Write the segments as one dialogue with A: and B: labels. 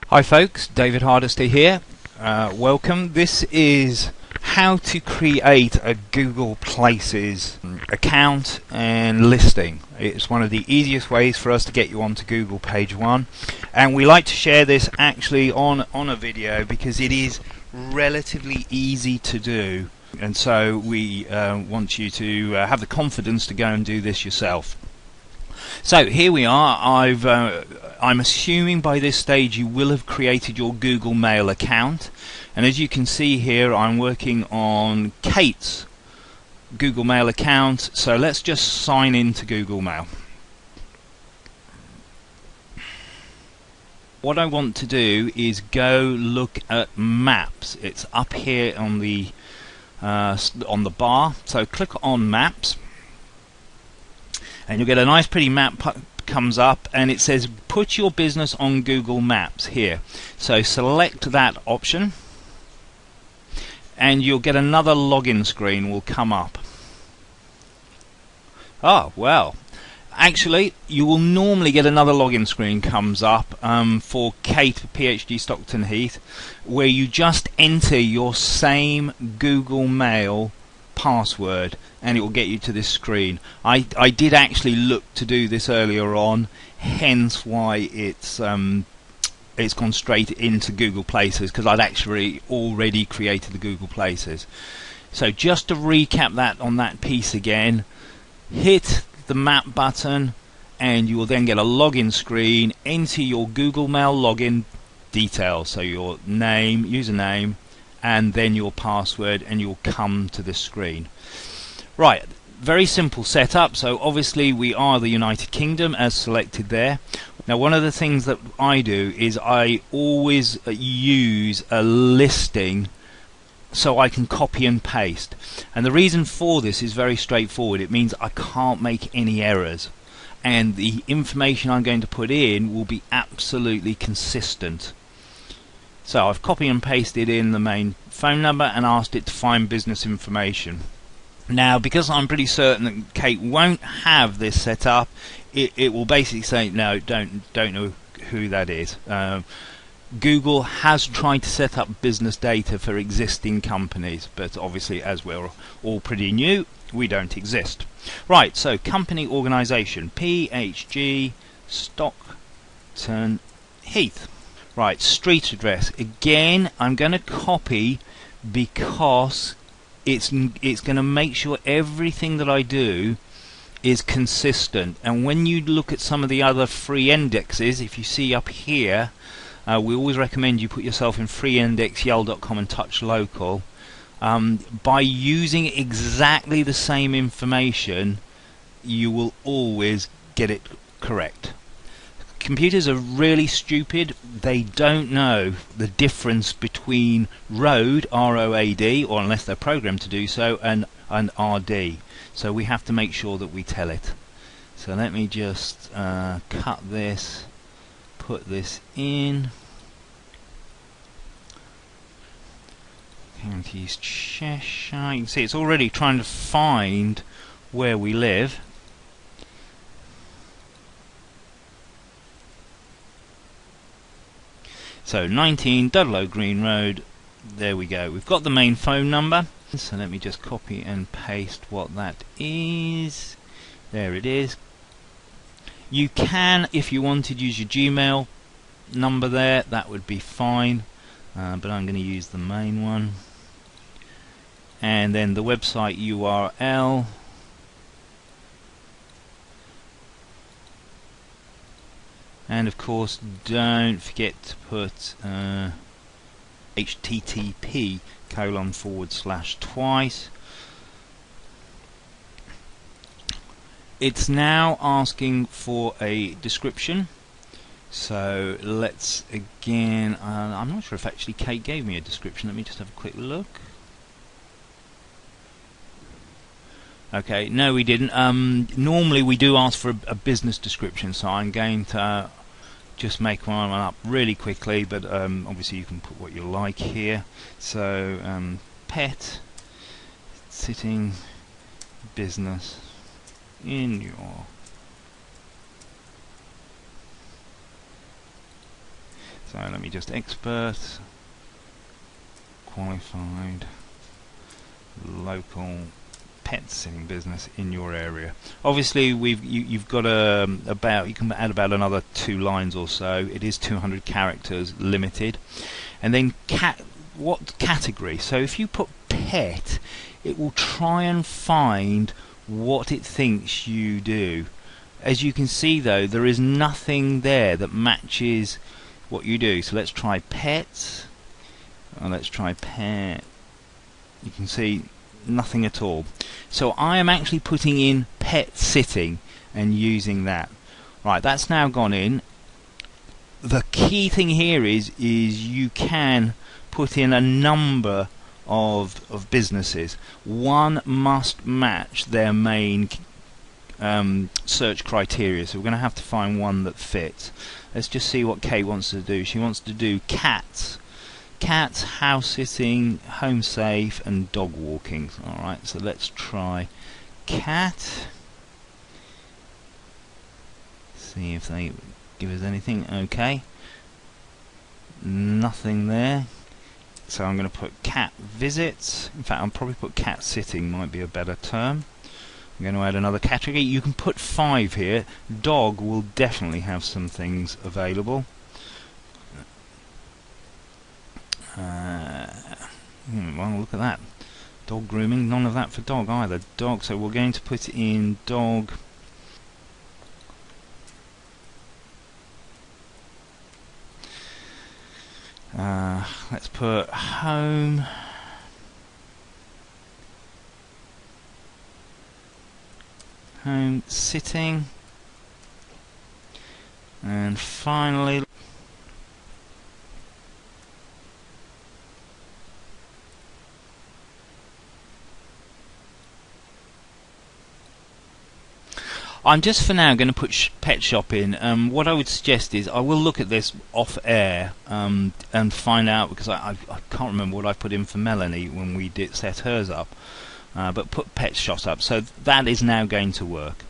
A: Hi folks, David Hardesty here. Welcome. This is how to create a Google Places account and listing. It's one of the easiest ways for us to get you onto Google page one, and we like to share this actually on a video because it is relatively easy to do, and so we want you to have the confidence to go and do this yourself. So here we are. I'm assuming by this stage you will have created your Google Mail account, and as you can see here I'm working on Kate's Google Mail account, so let's just sign in to Google Mail. What I want to do is go look at Maps. It's up here on the bar, so click on Maps and you'll get a nice pretty map comes up, and it says put your business on Google Maps here. So select that option and you'll get another login screen will come up. Oh well, actually you will normally get another login screen comes up for Kate PhD Stockton Heath, where you just enter your same Google Mail password and it will get you to this screen. I did actually look to do this earlier on, hence why it's gone straight into Google Places, because I'd actually already created the Google Places. So just to recap that on that piece again, hit the map button and you will then get a login screen. Enter your Google Mail login details, so your name, username, and then your password, and you'll come to this screen. Right, very simple setup. So obviously we are the United Kingdom as selected there. Now one of the things that I do is I always use a listing so I can copy and paste, and the reason for this is very straightforward. It means I can't make any errors, and the information I'm going to put in will be absolutely consistent. So I've copied and pasted in the main phone number and asked it to find business information. Now because I'm pretty certain that Kate won't have this set up, it will basically say no, don't know who that is. Google has tried to set up business data for existing companies, but obviously as we're all pretty new, we don't exist. Right, so company organisation, PhD Stockton Heath. Right, street address. Again, I'm going to copy because it's going to make sure everything that I do is consistent. And when you look at some of the other free indexes, if you see up here, we always recommend you put yourself in freeindex.yell.com and touch local. By using exactly the same information, you will always get it correct. Computers are really stupid. They don't know the difference between road, R-O-A-D, or unless they're programmed to do so, and RD. So we have to make sure that we tell it. So let me just cut this, put this in. Counties Cheshire. You can see it's already trying to find where we live. So 19 Dudlow Green Road, there we go. We've got the main phone number, so let me just copy and paste what that is. There it is. You can, if you wanted, use your Gmail number there, that would be fine, but I'm going to use the main one. And then the website URL. And of course, don't forget to put http:// twice. It's now asking for a description. So let's again. I'm not sure if actually Kate gave me a description. Let me just have a quick look. Okay, no, we didn't. Normally we do ask for a business description, so I'm going to just make one up really quickly, but obviously you can put what you like here. So pet sitting business in your So let me just expert, qualified, local pet sitting business in your area. Obviously, you've got you can add about another 2 lines or so. It is 200 characters limited, and then what category? So if you put pet, it will try and find what it thinks you do. As you can see, though, there is nothing there that matches what you do. So let's try pets, and let's try pet. You can see nothing at all. So I am actually putting in pet sitting and using that. Right, that's now gone in. The key thing here is you can put in a number of businesses. One must match their main search criteria, so we're going to have to find one that fits. Let's just see what Kate wants to do. She wants to do cats, house sitting, home safe, and dog walking. Alright, so let's try cat. See if they give us anything. Okay, nothing there. So I'm going to put cat visits. In fact, I'll probably put cat sitting, might be a better term. I'm going to add another category. You can put 5 here. Dog will definitely have some things available. Well, look at that. Dog grooming, none of that for dog either. Dog, so we're going to put in dog. Let's put home. Home sitting. And finally, I'm just for now going to put pet shop in. What I would suggest is I will look at this off air and find out, because I can't remember what I put in for Melanie when we did set hers up, but put pet shop up. So that is now going to work.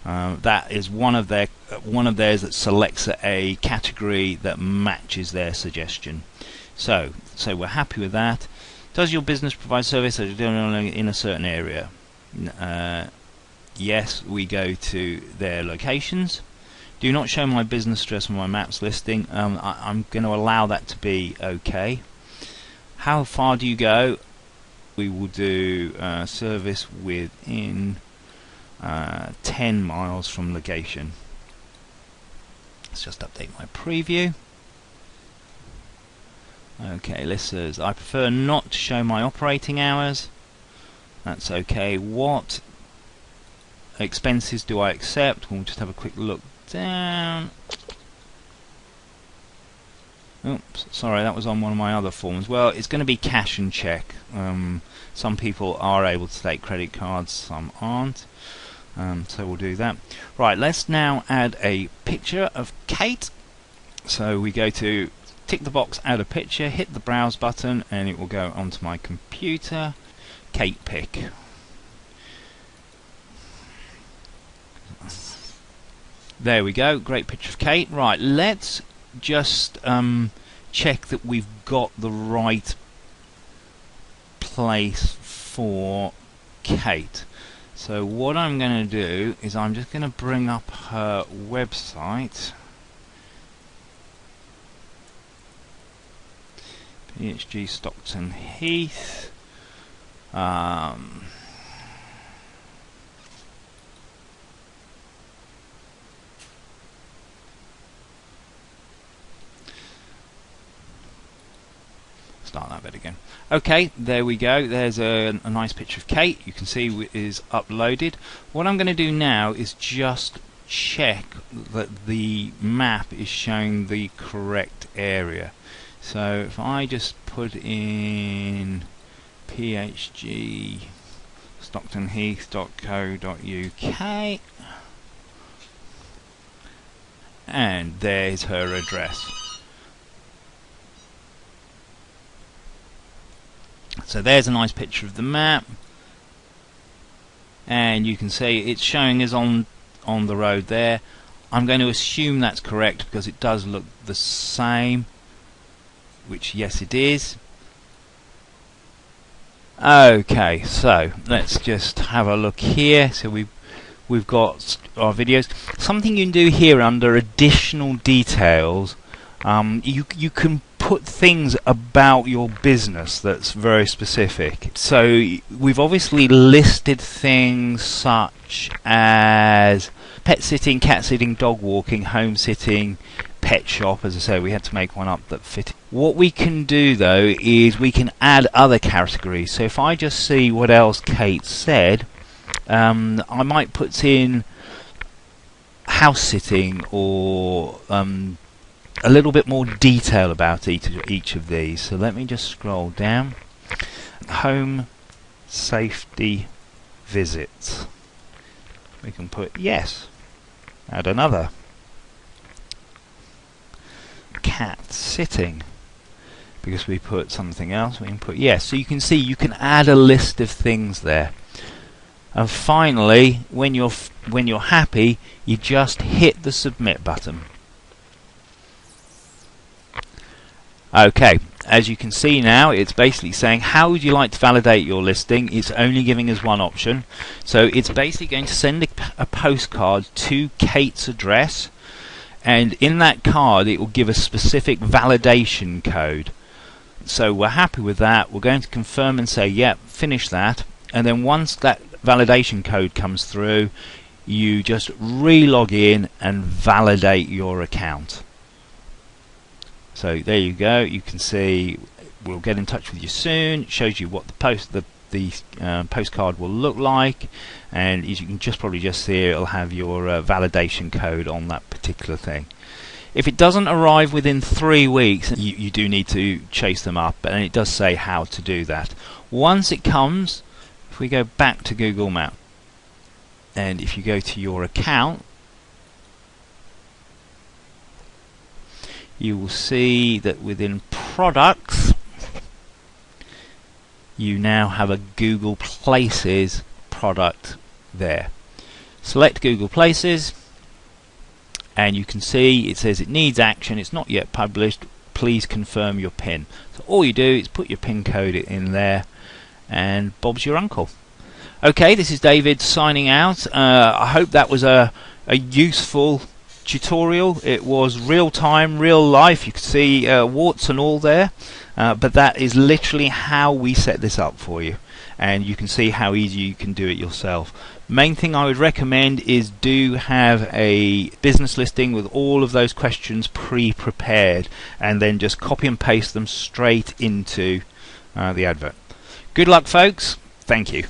A: That is one of theirs that selects a category that matches their suggestion. So we're happy with that. Does your business provide service in a certain area? Yes, we go to their locations. Do not show my business address on my maps listing. I'm going to allow that to be okay. How far do you go? We will do service within 10 miles from location. Let's just update my preview. Okay, this says I prefer not to show my operating hours. That's okay. What expenses do I accept? We'll just have a quick look down. Oops, sorry, that was on one of my other forms. Well, it's going to be cash and check. Some people are able to take credit cards, some aren't. So we'll do that. Right, let's now add a picture of Kate. So we go to tick the box, add a picture, hit the browse button, and it will go onto my computer. Kate pic. There we go, great picture of Kate. Right, let's just check that we've got the right place for Kate. So what I'm going to do is I'm just going to bring up her website. PHG Stockton Heath. Start that bit again. Okay, there we go. There's a nice picture of Kate. You can see is uploaded. What I'm going to do now is just check that the map is showing the correct area. So if I just put in phg stocktonheath.co.uk, and there's her address. So there's a nice picture of the map, and you can see it's showing us on the road there. I'm going to assume that's correct because it does look the same. which yes it is. Okay, so let's just have a look here. So we've got our videos. Something you can do here under additional details, you can put things about your business that's very specific. So we've obviously listed things such as pet sitting, cat sitting, dog walking, home sitting, pet shop. As I say, we had to make one up that fit. What we can do though is we can add other categories. So if I just see what else Kate said, I might put in house sitting, or a little bit more detail about each of these. So let me just scroll down. Home safety visits. We can put yes. Add another. Cat sitting. Because we put something else, we can put yes. So you can see you can add a list of things there. And finally, when you're happy, you just hit the submit button. Okay, as you can see now, it's basically saying how would you like to validate your listing. It's only giving us one option. So it's basically going to send a postcard to Kate's address, and in that card it will give a specific validation code. So we're happy with that. We're going to confirm and say yep, finish that, and then once that validation code comes through, you just re-log in and validate your account. So there you go. You can see we'll get in touch with you soon. It shows you what the postcard will look like, and as you can probably just see, it'll have your validation code on that particular thing. If it doesn't arrive within 3 weeks, you do need to chase them up, and it does say how to do that. Once it comes, if we go back to Google Maps, and if you go to your account, you will see that within products you now have a Google Places product there. Select Google Places, and you can see it says it needs action, it's not yet published, please confirm your PIN. So all you do is put your PIN code in there, and Bob's your uncle. Okay, this is David signing out. I hope that was a useful tutorial. It was real time, real life. You can see warts and all there, but that is literally how we set this up for you, and you can see how easy you can do it yourself. Main thing I would recommend is do have a business listing with all of those questions pre-prepared, and then just copy and paste them straight into the advert. Good luck folks, thank you.